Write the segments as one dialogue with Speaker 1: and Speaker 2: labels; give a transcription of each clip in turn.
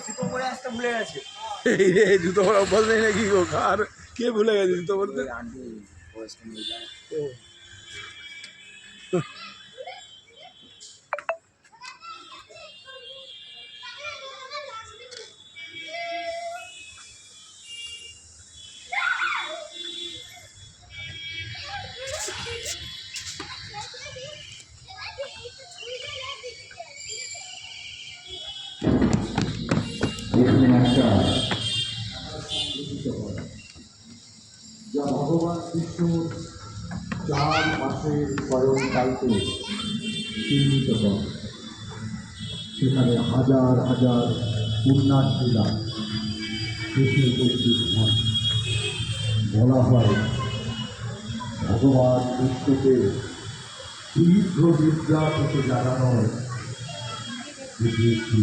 Speaker 1: জুতো পরে আসতে ভুলে গেছে।
Speaker 2: এই রে জুতো পরা অভ্যাস নেই নাকি গো? আর কে ভুলে গেছে জুতো পরতে?
Speaker 1: আন্টি বয়স্ক মহিলা।
Speaker 3: যা ভগবান বিষ্ণুর চার মাসের স্বয়ংকালকে চিহ্নিত করে। সেখানে হাজার হাজার পুণ্যার্থীরা এসে উপস্থিত হন। বলা হয় ভগবান বিষ্ণুকে তীব্র নিদ্রা থেকে জাগানোর এটি একটি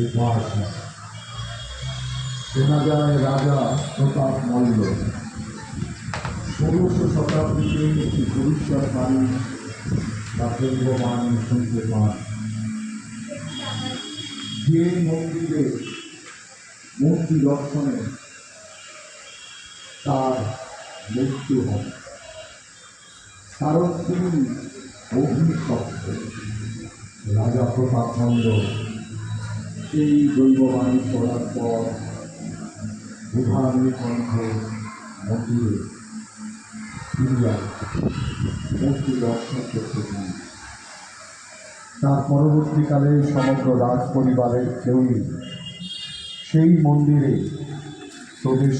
Speaker 3: উপাসনা। শোনা যায় রাজা প্রতাপ মল্ল ১৬শ শতাব্দীতে একটি ভবিষ্যৎবাণী বা পূর্ববাণী শুনতে পান। যে মন্দিরে মূর্তি দর্শনে তার মৃত্যু হয়, কারণ তিনি অভিশপ্ত। রাজা প্রতাপ মল্ল এই দৈববাণী পড়ার পর উদাহরণের কণ্ঠ মন্দিরে ফিরিয়া মূর্তি দর্শন করতে চান। তার পরবর্তীকালে সমগ্র রাজ পরিবারের কেউই সেই মন্দিরে প্রবেশ